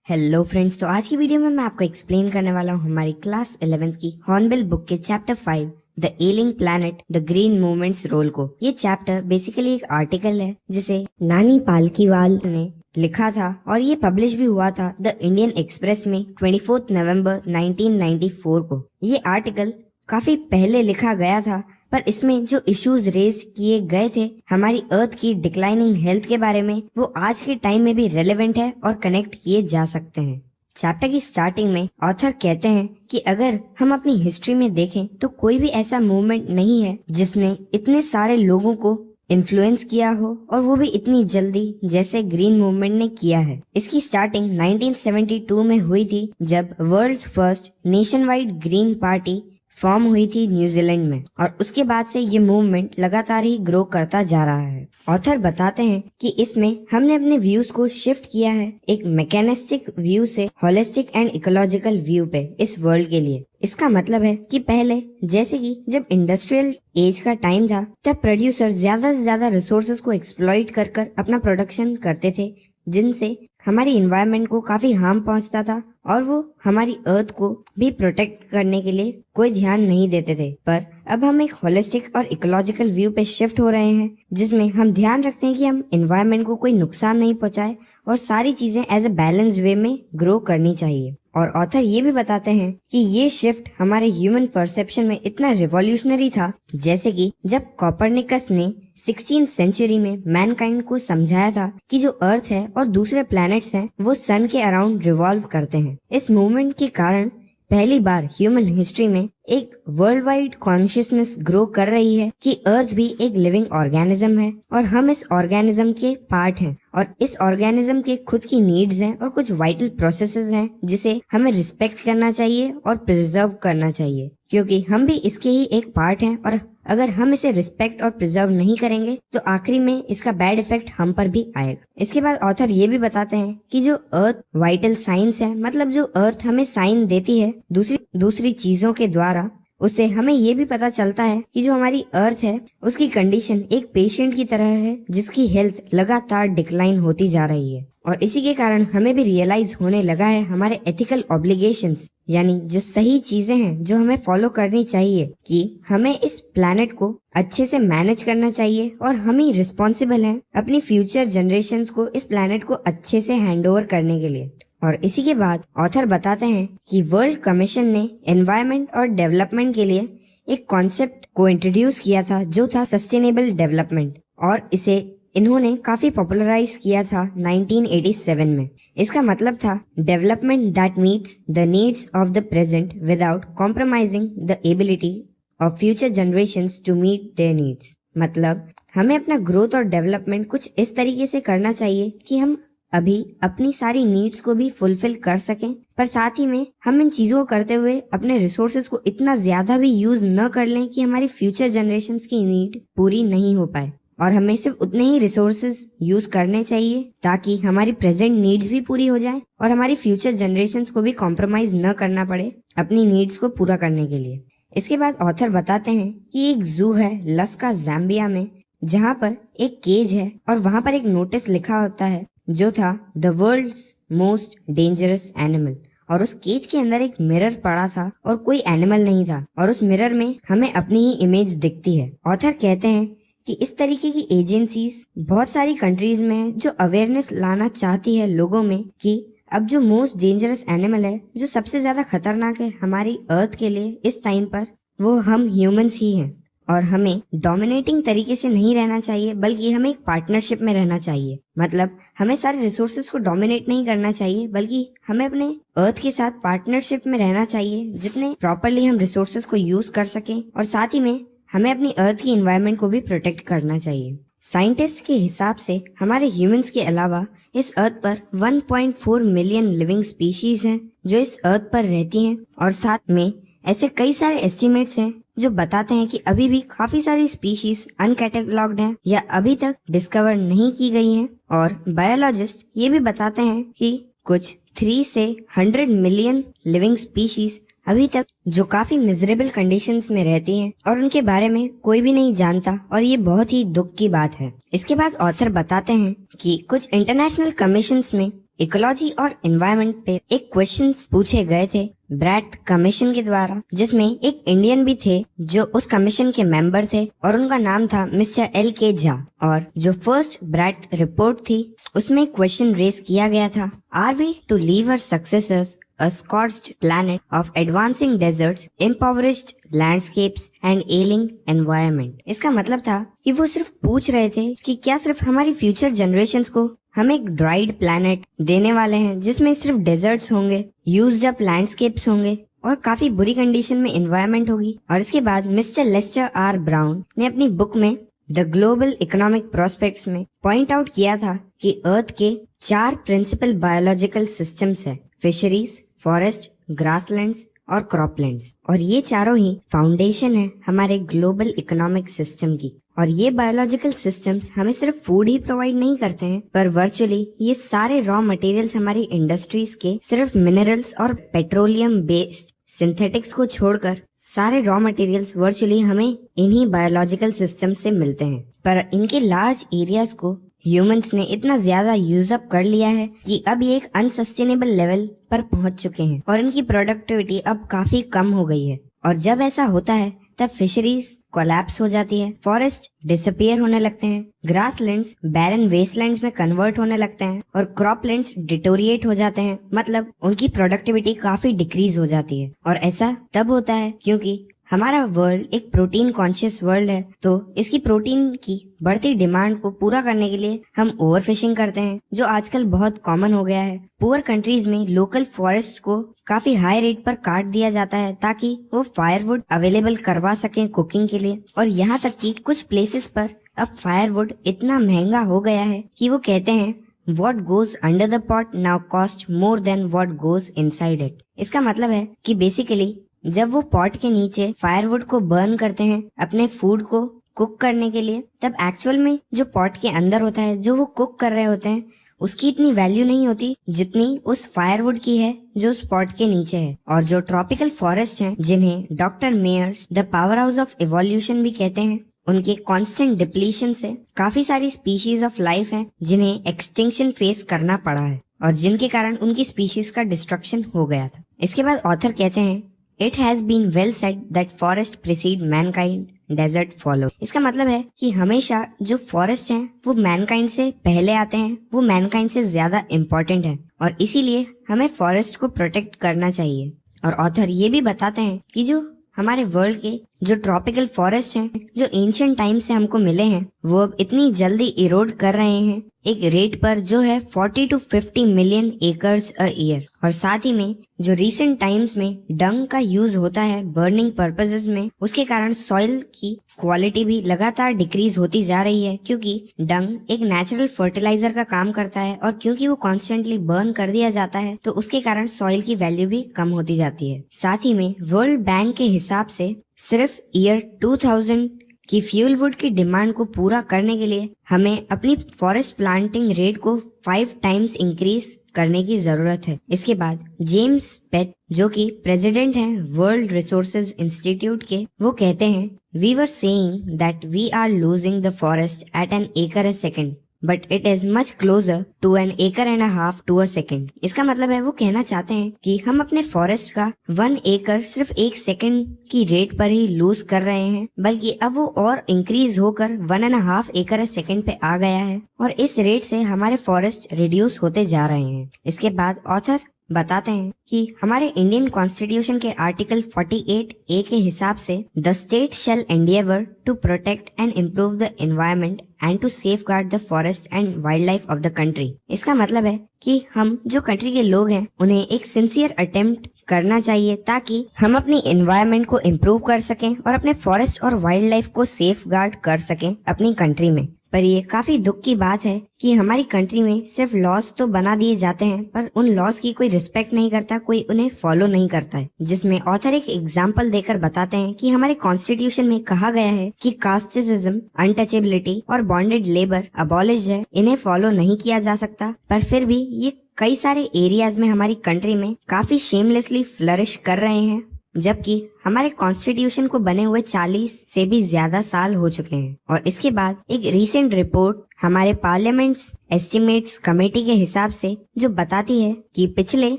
Hello friends, तो आज की वीडियो में मैं आपको एक्सप्लेन करने वाला हूँ हमारी क्लास 11th की हॉर्नबिल बुक के chapter 5 the ailing planet the green movements role को। ये चैप्टर बेसिकली एक आर्टिकल है जिसे नानी पालकीवाल ने लिखा था और ये पब्लिश भी हुआ था द इंडियन एक्सप्रेस में 24 नवंबर 1994 को। ये आर्टिकल काफी पहले लिखा गया था, पर इसमें जो इश्यूज रेज किए गए थे हमारी अर्थ की डिक्लाइनिंग हेल्थ के बारे में, वो आज के टाइम में भी रेलेवेंट है और कनेक्ट किए जा सकते हैं। चैप्टर की स्टार्टिंग में ऑथर कहते हैं कि अगर हम अपनी हिस्ट्री में देखें तो कोई भी ऐसा मूवमेंट नहीं है जिसने इतने सारे लोगों को इन्फ्लुएंस किया हो, और वो भी इतनी जल्दी जैसे ग्रीन मूवमेंट ने किया है। इसकी स्टार्टिंग 1972 में हुई थी, जब world's first nation wide green party form हुई थी न्यूजीलैंड में, और उसके बाद से ये मूवमेंट लगातार ही ग्रो करता जा रहा है। ऑथर बताते हैं कि इसमें हमने अपने व्यूज को शिफ्ट किया है एक मैकेनिस्टिक व्यू से होलिस्टिक एंड इकोलॉजिकल व्यू पे इस वर्ल्ड के लिए। इसका मतलब है कि पहले जैसे कि जब इंडस्ट्रियल एज का टाइम था, तब प्रोड्यूसर ज्यादा से ज्यादा रिसोर्सेज को एक्सप्लॉइट कर कर अपना प्रोडक्शन करते थे, जिनसे हमारी इन्वायरमेंट को काफी हार्म पहुंचता था, और वो हमारी अर्थ को भी प्रोटेक्ट करने के लिए कोई ध्यान नहीं देते थे। पर अब हम एक होलिस्टिक और इकोलॉजिकल व्यू पे शिफ्ट हो रहे हैं, जिसमें हम ध्यान रखते हैं कि हम इन्वायरमेंट को कोई नुकसान नहीं पहुंचाए और सारी चीजें एज ए बैलेंस वे में ग्रो करनी चाहिए। और ऑथर ये भी बताते हैं कि ये शिफ्ट हमारे ह्यूमन परसेप्शन में इतना रिवॉल्यूशनरी था, जैसे कि जब कोपरनिकस ने 16th सेंचुरी में मैनकाइंड को समझाया था कि जो अर्थ है और दूसरे प्लैनेट्स हैं वो सन के अराउंड रिवॉल्व करते हैं। इस मूवमेंट के कारण पहली बार ह्यूमन हिस्ट्री में एक वर्ल्ड वाइड कॉन्शियसनेस ग्रो कर रही है कि अर्थ भी एक लिविंग ऑर्गेनिज्म है और हम इस ऑर्गेनिज्म के पार्ट हैं, और इस ऑर्गेनिज्म के खुद की नीड्स हैं और कुछ वाइटल प्रोसेसेस हैं जिसे हमें रिस्पेक्ट करना चाहिए और प्रिजर्व करना चाहिए, क्योंकि हम भी इसके ही एक पार्ट हैं। और अगर हम इसे रिस्पेक्ट और प्रिजर्व नहीं करेंगे तो आखिरी में इसका बैड इफेक्ट हम पर भी आएगा। इसके बाद ऑथर ये भी बताते हैं कि जो अर्थ वाइटल साइंस है, मतलब जो अर्थ हमें साइन देती है दूसरी चीजों के द्वारा, उससे हमें ये भी पता चलता है कि जो हमारी अर्थ है उसकी कंडीशन एक पेशेंट की तरह है जिसकी हेल्थ लगातार डिक्लाइन होती जा रही है। और इसी के कारण हमें भी रियलाइज होने लगा है हमारे एथिकल ऑब्लिगेशंस, यानी जो सही चीजें हैं जो हमें फॉलो करनी चाहिए, कि हमें इस प्लैनेट को अच्छे से मैनेज करना चाहिए और हम ही रिस्पॉन्सिबल हैं अपनी फ्यूचर जनरेशंस को इस प्लैनेट को अच्छे से हैंडओवर करने के लिए। और इसी के बाद ऑथर बताते हैं कि वर्ल्ड कमीशन ने एनवायरनमेंट और डेवलपमेंट के लिए एक कॉन्सेप्ट को इंट्रोड्यूस किया था जो था सस्टेनेबल डेवलपमेंट, और इसे इन्होंने काफी पॉपुलराइज किया था 1987 में। इसका मतलब था development that meets the needs of the present without compromising the ability of future generations to meet their needs. मतलब हमें अपना ग्रोथ और डेवलपमेंट कुछ इस तरीके से करना चाहिए कि हम अभी अपनी सारी नीड्स को भी फुलफिल कर सकें, पर साथ ही में हम इन चीजों को करते हुए अपने रिसोर्सेज को इतना ज्यादा भी यूज न कर लें कि हमारी फ्यूचर जनरेशंस की नीड पूरी नहीं हो पाए। और हमें सिर्फ उतने ही रिसोर्सेज यूज करने चाहिए ताकि हमारी प्रेजेंट नीड्स भी पूरी हो जाए और हमारी फ्यूचर जनरेशंस को भी कॉम्प्रोमाइज न करना पड़े अपनी नीड्स को पूरा करने के लिए। इसके बाद ऑथर बताते हैं कि एक जू है लस्का ज़ाम्बिया में, जहाँ पर एक केज है और वहाँ पर एक नोटिस लिखा होता है जो था the world's most dangerous animal, और उस केज के अंदर एक मिरर पड़ा था और कोई एनिमल नहीं था, और उस मिरर में हमें अपनी ही इमेज दिखती है। ऑथर कहते हैं कि इस तरीके की एजेंसीज बहुत सारी कंट्रीज में है जो अवेयरनेस लाना चाहती है लोगों में कि अब जो मोस्ट डेंजरस एनिमल है, जो सबसे ज्यादा खतरनाक है हमारी अर्थ के लिए इस टाइम पर, वो हम ह्यूमंस ही हैं। और हमें डोमिनेटिंग तरीके से नहीं रहना चाहिए, बल्कि हमें एक पार्टनरशिप में रहना चाहिए। मतलब हमें सारे रिसोर्सेज को डोमिनेट नहीं करना चाहिए, बल्कि हमें अपने अर्थ के साथ पार्टनरशिप में रहना चाहिए, जितने प्रॉपरली हम रिसोर्सेज को यूज कर सकें, और साथ ही में हमें अपनी अर्थ की एनवायरनमेंट को भी प्रोटेक्ट करना चाहिए। साइंटिस्ट के हिसाब से हमारे ह्यूमंस के अलावा इस अर्थ पर 1.4 मिलियन लिविंग स्पीशीज हैं जो इस अर्थ पर रहती हैं, और साथ में ऐसे कई सारे एस्टिमेट्स हैं जो बताते हैं कि अभी भी काफी सारी स्पीशीज अनकैटलॉग्ड हैं या अभी तक डिस्कवर नहीं की गई हैं। और बायोलॉजिस्ट ये भी बताते हैं कि कुछ 3 से 100 मिलियन लिविंग स्पीशीज अभी तक जो काफी मिजरेबल कंडीशंस में रहती हैं और उनके बारे में कोई भी नहीं जानता, और ये बहुत ही दुख की बात है। इसके बाद ऑथर बताते हैं कि कुछ इंटरनेशनल कमीशंस में इकोलॉजी और एनवायरनमेंट पे एक क्वेश्चन पूछे गए थे ब्रैथ कमीशन के द्वारा, जिसमें एक इंडियन भी थे जो उस कमीशन के मेंबर थे और उनका नाम था मिस्टर L.K. झा। और जो फर्स्ट ब्रैथ रिपोर्ट थी उसमें क्वेश्चन रेज किया गया था, are we to leave our successors a scorched planet of advancing deserts, impoverished landscapes and ailing environment। इसका मतलब था कि वो सिर्फ पूछ रहे थे कि क्या सिर्फ हमारी फ्यूचर जनरेशंस को हम एक ड्राइड प्लैनेट देने वाले हैं जिसमें सिर्फ डेजर्ट्स होंगे, यूज्ड अप लैंडस्केप्स होंगे और काफी बुरी कंडीशन में एनवायरनमेंट होगी। और इसके बाद मिस्टर लेस्टर आर ब्राउन ने अपनी बुक में द ग्लोबल इकोनॉमिक प्रोस्पेक्ट्स में पॉइंट आउट किया था कि अर्थ के 4 प्रिंसिपल बायोलॉजिकल सिस्टम्स है, फिशरीज, फॉरेस्ट, ग्रासलैंड्स और क्रॉपलैंड्स। और ये चारों ही फाउंडेशन है हमारे ग्लोबल इकोनॉमिक सिस्टम की। और ये बायोलॉजिकल सिस्टम्स हमें सिर्फ फूड ही प्रोवाइड नहीं करते हैं, पर वर्चुअली ये सारे रॉ मटेरियल्स हमारी इंडस्ट्रीज के सिर्फ मिनरल्स और पेट्रोलियम बेस्ड सिंथेटिक्स को छोड़कर सारे रॉ मटेरियल्स वर्चुअली हमें इन्हीं बायोलॉजिकल सिस्टम से मिलते हैं। पर इनके लार्ज एरियाज को ह्यूमंस ने इतना ज्यादा यूज अप कर लिया है कि अब ये एक अनसस्टेनेबल लेवल पर पहुंच चुके हैं और इनकी प्रोडक्टिविटी अब काफी कम हो गई है। और जब ऐसा होता है तब फिशरीज कोलैप्स हो जाती है, फॉरेस्ट डिसअपियर होने लगते हैं, ग्रासलैंड्स बैरन वेस्टलैंड्स में कन्वर्ट होने लगते हैं और क्रॉपलैंड्स डिटोरिएट हो जाते हैं, मतलब उनकी प्रोडक्टिविटी काफी डिक्रीज हो जाती है। और ऐसा तब होता है क्योंकि हमारा वर्ल्ड एक प्रोटीन कॉन्शियस वर्ल्ड है, तो इसकी प्रोटीन की बढ़ती डिमांड को पूरा करने के लिए हम ओवर फिशिंग करते हैं, जो आजकल बहुत कॉमन हो गया है। पुअर कंट्रीज में लोकल फॉरेस्ट को काफी हाई रेट पर काट दिया जाता है ताकि वो फायरवुड अवेलेबल करवा सकें कुकिंग के लिए। और यहाँ तक कि कुछ प्लेसेस पर अब फायरवुड इतना महंगा हो गया है कि वो कहते हैं What goes under the pot now cost more than what goes inside it। इसका मतलब है कि बेसिकली जब वो पॉट के नीचे फायरवुड को बर्न करते हैं अपने फूड को कुक करने के लिए, तब एक्चुअल में जो पॉट के अंदर होता है, जो वो कुक कर रहे होते हैं, उसकी इतनी वैल्यू नहीं होती जितनी उस फायरवुड की है जो उस पॉट के नीचे है। और जो ट्रॉपिकल फॉरेस्ट हैं, जिन्हें doctor Myers the powerhouse of evolution भी कहते हैं, उनके कांस्टेंट डिप्लीशन से काफी सारी स्पीशीज ऑफ लाइफ हैं जिन्हें एक्सटिंक्शन फेस करना पड़ा है और जिनके कारण उनकी स्पीशीज का डिस्ट्रक्शन हो गया था। इसके बाद ऑथर कहते हैं It has been well said that forest precede mankind, desert follow। इसका मतलब है कि हमेशा जो फॉरेस्ट हैं वो मैनकाइंड से पहले आते हैं, वो मैनकाइंड से ज्यादा इम्पोर्टेंट है और इसीलिए हमें फॉरेस्ट को प्रोटेक्ट करना चाहिए। और ऑथर ये भी बताते हैं कि जो हमारे वर्ल्ड के जो ट्रॉपिकल फॉरेस्ट हैं, जो एंशिएंट टाइम से हमको मिले हैं, वो अब इतनी जल्दी इरोड कर रहे हैं एक रेट पर जो है 40 to 50 million acres a year. और साथ ही में जो रीसेंट टाइम्स में डंग का यूज होता है बर्निंग पर्पसेस में, उसके कारण सॉइल की क्वालिटी भी लगातार डिक्रीज होती जा रही है, क्योंकि डंग एक नेचुरल फर्टिलाइजर का काम करता है और क्योंकि वो कॉन्स्टेंटली बर्न कर दिया जाता है तो उसके कारण सॉइल की वैल्यू भी कम होती जाती है। साथ ही में वर्ल्ड बैंक के हिसाब से सिर्फ ईयर 2000 की फ्यूल वुड की डिमांड को पूरा करने के लिए हमें अपनी फॉरेस्ट प्लांटिंग रेट को 5 टाइम्स इंक्रीज करने की जरूरत है। इसके बाद जेम्स पेथ, जो कि प्रेसिडेंट हैं वर्ल्ड रिसोर्सेज इंस्टीट्यूट के, वो कहते हैं we were saying that we are losing the forest at an acre a second but it is much closer to an acre and a half to a second. इसका मतलब है वो कहना चाहते हैं कि हम अपने फॉरेस्ट का 1 एकड़ सिर्फ 1 सेकेंड की रेट पर ही लूज कर रहे हैं, बल्कि अब वो और इंक्रीज होकर 1.5 एकड़ सेकेंड पे आ गया है और इस रेट से हमारे फॉरेस्ट रिड्यूस होते जा रहे हैं। इसके बाद ऑथर बताते हैं कि हमारे इंडियन कॉन्स्टिट्यूशन के आर्टिकल 48A के हिसाब से the state shall endeavour to protect and improve the environment and to safeguard the forest and wildlife of the country. इसका मतलब है कि हम जो कंट्री के लोग हैं उन्हें एक सिंसियर अटेम्प्ट करना चाहिए ताकि हम अपनी एनवायरनमेंट को इम्प्रूव कर सकें और अपने फॉरेस्ट और वाइल्ड लाइफ को सेफ गार्ड कर सकें अपनी कंट्री में। पर ये काफी दुख की बात है कि हमारी कंट्री में सिर्फ लॉज तो बना दिए जाते हैं पर उन लॉज की कोई रिस्पेक्ट नहीं करता, कोई उन्हें फॉलो नहीं करता है। जिसमें ऑथर एक एग्जाम्पल देकर बताते हैं कि हमारे कॉन्स्टिट्यूशन में कहा गया है कि कास्टिज्म, अनटचेबिलिटी और बॉन्डेड लेबर अबॉलिश है, इन्हें फॉलो नहीं किया जा सकता। पर फिर भी ये कई सारे एरियाज में हमारी कंट्री में काफी शेमलेसली फ्लरिश कर रहे हैं। जबकि हमारे कॉन्स्टिट्यूशन को बने हुए 40 से भी ज्यादा साल हो चुके हैं। और इसके बाद एक रीसेंट रिपोर्ट हमारे पार्लियामेंट्स एस्टिमेट्स कमेटी के हिसाब से जो बताती है कि पिछले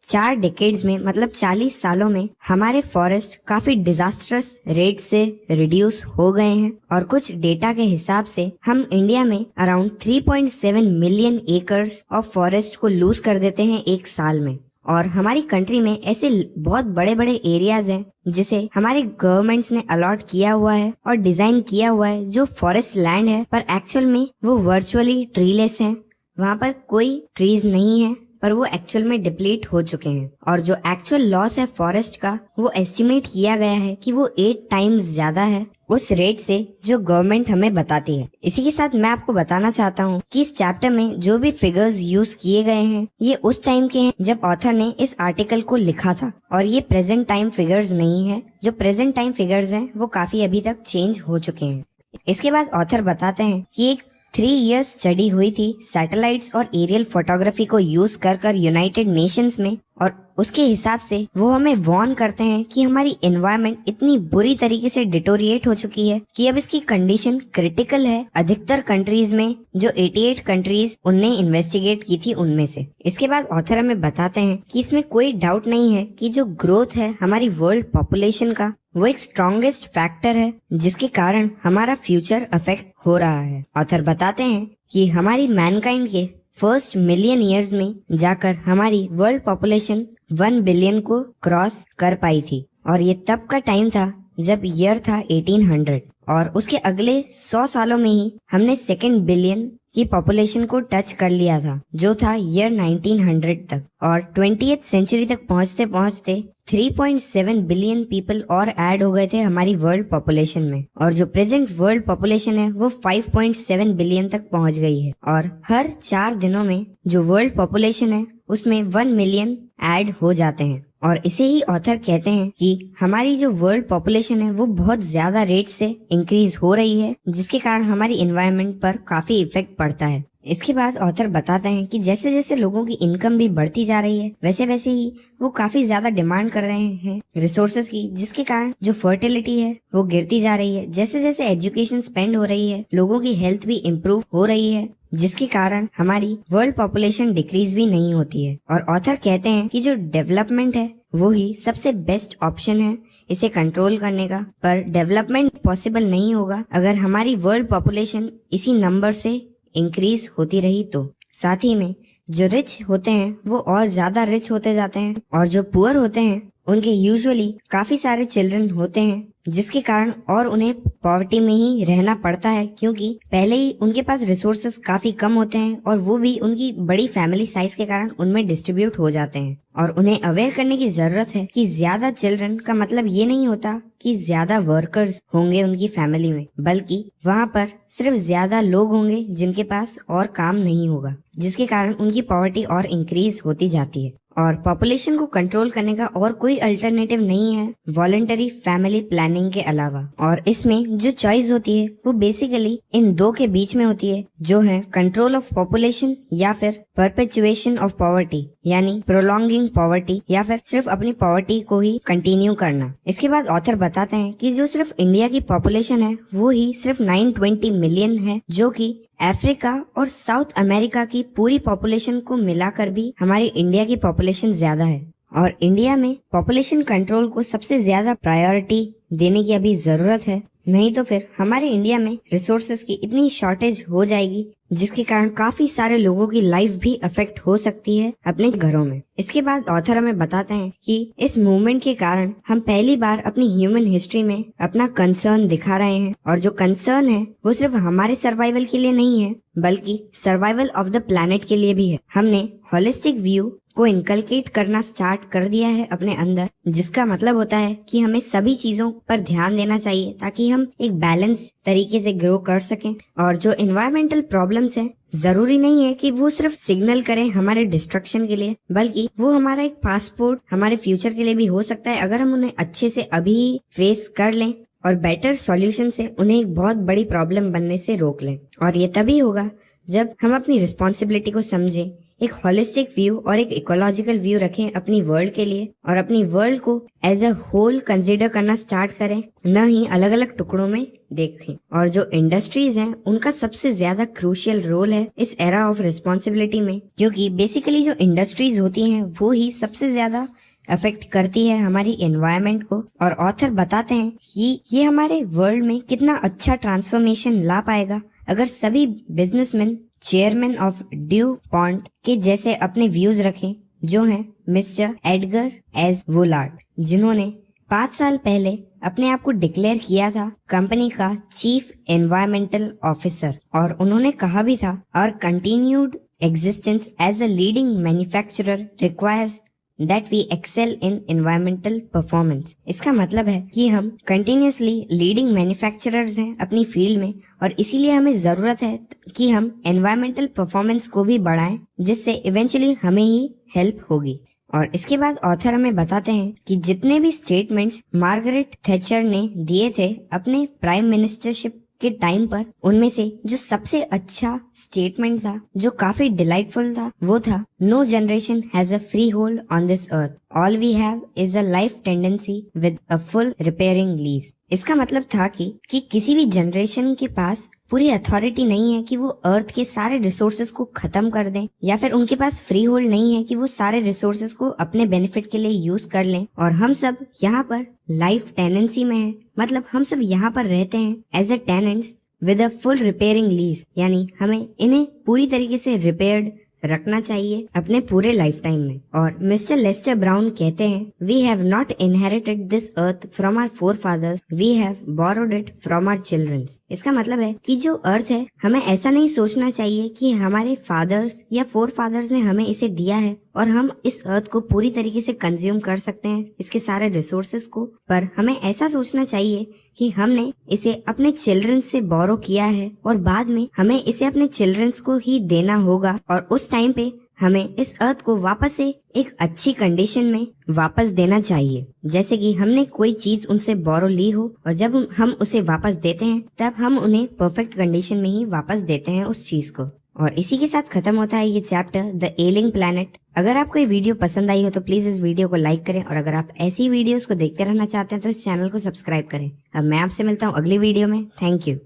4 डिकेड्स में मतलब 40 सालों में हमारे फॉरेस्ट काफी डिजास्टरस रेट से रिड्यूस हो गए हैं। और कुछ डेटा के हिसाब से हम इंडिया में around 3.7 million acres of forest को लूज कर देते हैं एक साल में। और हमारी कंट्री में ऐसे बहुत बड़े बड़े एरियाज हैं जिसे हमारे गवर्नमेंट्स ने अलॉट किया हुआ है और डिजाइन किया हुआ है जो फॉरेस्ट लैंड है, पर एक्चुअल में वो वर्चुअली ट्रीलेस हैं। वहाँ पर कोई ट्रीज नहीं है, पर वो एक्चुअल में डिप्लीट हो चुके हैं। और जो एक्चुअल लॉस है फॉरेस्ट का, वो एस्टिमेट किया गया है कि वो 8 टाइम्स ज्यादा है उस रेट से जो गवर्नमेंट हमें बताती है। इसी के साथ मैं आपको बताना चाहता हूँ कि इस चैप्टर में जो भी फिगर्स यूज किए गए हैं ये उस टाइम के हैं जब ऑथर ने इस आर्टिकल को लिखा था, और ये प्रेजेंट टाइम फिगर्स नहीं है। जो प्रेजेंट टाइम फिगर्स हैं वो काफी अभी तक चेंज हो चुके हैं। इसके बाद ऑथर बताते हैं कि एक 3 इयर्स स्टडी हुई थी सैटेलाइट्स और एरियल फोटोग्राफी को यूज कर यूनाइटेड नेशंस में, और उसके हिसाब से वो हमें वार्न करते हैं कि हमारी एनवायरनमेंट इतनी बुरी तरीके से डिटोरिएट हो चुकी है कि अब इसकी कंडीशन क्रिटिकल है अधिकतर कंट्रीज में। जो 88 कंट्रीज उनने इन्वेस्टिगेट की थी उनमें से। इसके बाद ऑथर हमें बताते हैं कि इसमें कोई डाउट नहीं है कि जो ग्रोथ है हमारी वर्ल्ड पॉपुलेशन का, वो एक स्ट्रॉन्गेस्ट फैक्टर है जिसके कारण हमारा फ्यूचर अफेक्ट हो रहा है। ऑथर बताते हैं कि हमारी मैनकाइंड के फर्स्ट मिलियन ईयर्स में जाकर हमारी वर्ल्ड पॉपुलेशन 1 बिलियन को क्रॉस कर पाई थी, और ये तब का टाइम था जब ईयर था 1800, और उसके अगले 100 सालों में ही हमने 2 बिलियन की पॉपुलेशन को टच कर लिया था जो था ईयर 1900 तक। और 20th सेंचुरी तक पहुंचते पहुंचते 3.7 बिलियन पीपल और ऐड हो गए थे हमारी वर्ल्ड पॉपुलेशन में, और जो प्रेजेंट वर्ल्ड पॉपुलेशन है वो 5.7 बिलियन तक पहुंच गई है। और हर 4 दिनों में जो वर्ल्ड पॉपुलेशन है उसमें 1 मिलियन ऐड हो जाते हैं। और इसे ही ऑथर कहते हैं कि हमारी जो वर्ल्ड पॉपुलेशन है वो बहुत ज्यादा रेट से इंक्रीज हो रही है, जिसके कारण हमारी एनवायरनमेंट पर काफी इफेक्ट पड़ता है। इसके बाद ऑथर बताते हैं कि जैसे जैसे लोगों की इनकम भी बढ़ती जा रही है वैसे वैसे ही वो काफी ज्यादा डिमांड कर रहे हैं रिसोर्सेज की, जिसके कारण जो फर्टिलिटी है वो गिरती जा रही है। जैसे जैसे एजुकेशन स्पेंड हो रही है लोगों की हेल्थ भी इम्प्रूव हो रही है, जिसके कारण हमारी वर्ल्ड पॉपुलेशन डिक्रीज भी नहीं होती है। और ऑथर कहते हैं कि जो डेवलपमेंट है वो ही सबसे बेस्ट ऑप्शन है इसे कंट्रोल करने का, पर डेवलपमेंट पॉसिबल नहीं होगा अगर हमारी वर्ल्ड पॉपुलेशन इसी नंबर से इंक्रीज होती रही तो। साथ ही में जो रिच होते हैं वो और ज्यादा रिच होते जाते हैं, और जो पुअर होते हैं उनके यूजुअली काफी सारे चिल्ड्रन होते हैं, जिसके कारण और उन्हें पॉवर्टी में ही रहना पड़ता है, क्योंकि पहले ही उनके पास रिसोर्सेस काफी कम होते हैं और वो भी उनकी बड़ी फैमिली साइज के कारण उनमें डिस्ट्रीब्यूट हो जाते हैं। और उन्हें अवेयर करने की जरूरत है कि ज्यादा चिल्ड्रन का मतलब ये नहीं होता कि ज्यादा वर्कर्स होंगे उनकी फैमिली में, बल्कि वहाँ पर सिर्फ ज्यादा लोग होंगे जिनके पास और काम नहीं होगा, जिसके कारण उनकी पॉवर्टी और इंक्रीज होती जाती है। और पॉपुलेशन को कंट्रोल करने का और कोई अल्टरनेटिव नहीं है वॉलंटरी फैमिली प्लानिंग के अलावा। और इसमें जो चॉइस होती है वो बेसिकली इन दो के बीच में होती है, जो है कंट्रोल ऑफ पॉपुलेशन या फिर परपेचुएशन ऑफ पॉवर्टी, यानी प्रोलॉन्गिंग पॉवर्टी, या फिर सिर्फ अपनी पॉवर्टी को ही कंटिन्यू करना। इसके बाद ऑथर बताते हैं कि जो सिर्फ इंडिया की पॉपुलेशन है वो ही सिर्फ 920 मिलियन है, जो कि अफ्रीका और साउथ अमेरिका की पूरी पॉपुलेशन को मिलाकर भी हमारी इंडिया की पॉपुलेशन ज्यादा है। और इंडिया में पॉपुलेशन कंट्रोल को सबसे ज्यादा प्रायोरिटी देने की अभी जरूरत है, नहीं तो फिर हमारे इंडिया में रिसोर्सेज की इतनी शॉर्टेज हो जाएगी जिसके कारण काफी सारे लोगों की लाइफ भी अफेक्ट हो सकती है अपने घरों में। इसके बाद ऑथर हमें बताते हैं कि इस मूवमेंट के कारण हम पहली बार अपनी ह्यूमन हिस्ट्री में अपना कंसर्न दिखा रहे हैं, और जो कंसर्न है वो सिर्फ हमारे सर्वाइवल के लिए नहीं है बल्कि सर्वाइवल ऑफ द प्लैनेट के लिए भी है। हमने होलिस्टिक व्यू को इनकलकेट करना स्टार्ट कर दिया है अपने अंदर, जिसका मतलब होता है कि हमें सभी चीजों पर ध्यान देना चाहिए ताकि हम एक बैलेंस तरीके से ग्रो कर सकें। और जो एनवायरमेंटल प्रॉब्लम्स हैं जरूरी नहीं है कि वो सिर्फ सिग्नल करें हमारे डिस्ट्रक्शन के लिए, बल्कि वो हमारा एक पासपोर्ट हमारे फ्यूचर के लिए भी हो सकता है अगर हम उन्हें अच्छे से अभी फेस कर लें और बेटर सॉल्यूशन से उन्हें एक बहुत बड़ी प्रॉब्लम बनने से रोक लें। और ये तभी होगा जब हम अपनी रिस्पॉन्सिबिलिटी को समझें एक होलिस्टिक व्यू और एक इकोलॉजिकल व्यू रखें अपनी वर्ल्ड के लिए और अपनी वर्ल्ड को एज अ होल कंसिडर करना स्टार्ट करें, न ही अलग अलग टुकड़ों में देखें। और जो इंडस्ट्रीज हैं उनका सबसे ज्यादा क्रूशियल रोल है इस एरा ऑफ रिस्पॉन्सिबिलिटी में, क्योंकि बेसिकली जो इंडस्ट्रीज होती हैं वो ही सबसे ज्यादा अफेक्ट करती है हमारी एनवायरनमेंट को। और ऑथर बताते हैं कि ये हमारे वर्ल्ड में कितना अच्छा ट्रांसफॉर्मेशन ला पाएगा अगर सभी businessman chairman of due point के जैसे अपने व्यूज रखें, जो हैं मिस्टर एडगर एस वुलार्ड, जिन्होंने 5 साल पहले अपने आप को डिक्लेयर किया था कंपनी का चीफ एनवायरमेंटल ऑफिसर। और उन्होंने कहा भी था, और continued existence as a leading manufacturer requires that we excel in environmental performance। इसका मतलब है कि हम कंटिन्यूसली लीडिंग मैन्युफैक्चरर्स हैं अपनी फील्ड में, और इसीलिए हमें जरूरत है कि हम एनवायरमेंटल परफॉर्मेंस को भी बढ़ाएं, जिससे इवेंचुअली हमें ही हेल्प होगी। और इसके बाद ऑथर हमें बताते हैं कि जितने भी स्टेटमेंट्स मार्गरेट थैचर ने दिए थे अपने प्राइम मिनिस्टरशिप के टाइम पर, उनमें से जो सबसे अच्छा स्टेटमेंट था, जो काफी डिलाइटफुल था, वो था no generation has a freehold on this earth, all we have is a life tendency with a full repairing lease. इसका मतलब था कि किसी भी जनरेशन के पास पूरी अथॉरिटी नहीं है कि वो अर्थ के सारे रिसोर्सेज को खत्म कर दें, या फिर उनके पास फ्री होल्ड नहीं है कि वो सारे रिसोर्सेज को अपने बेनिफिट के लिए यूज कर लें। और हम सब यहाँ पर लाइफ टेनेंसी में हैं, मतलब हम सब यहाँ पर रहते हैं as a tenants with a full repairing lease, यानी हमें इन्हें पूरी तरीके से रिपेयर्ड रखना चाहिए अपने पूरे लाइफ टाइम में। और मिस्टर लेस्टर ब्राउन कहते हैं, we have not inherited this earth from our forefathers, we have borrowed it from our childrens. इसका मतलब है कि जो अर्थ है, हमें ऐसा नहीं सोचना चाहिए कि हमारे फादर्स या फोर फादर्स ने हमें इसे दिया है और हम इस अर्थ को पूरी तरीके से कंज्यूम कर सकते हैं, इसके सारे रिसोर्सेज को। पर हमें ऐसा सोचना चाहिए कि हमने इसे अपने चिल्ड्रन से बोरो किया है और बाद में हमें इसे अपने चिल्ड्रंस को ही देना होगा, और उस टाइम पे हमें इस अर्थ को वापस से एक अच्छी कंडीशन में वापस देना चाहिए, जैसे कि हमने कोई चीज उनसे बोरो ली हो, और जब हम उसे वापस देते हैं तब हम उन्हें परफेक्ट कंडीशन में ही वापस देते हैं उस चीज को। और इसी के साथ खत्म होता है ये चैप्टर द एलिंग प्लैनेट। अगर आपको ये वीडियो पसंद आई हो तो प्लीज इस वीडियो को लाइक करें, और अगर आप ऐसी वीडियोस को देखते रहना चाहते हैं तो इस चैनल को सब्सक्राइब करें। अब मैं आपसे मिलता हूँ अगली वीडियो में। Thank you.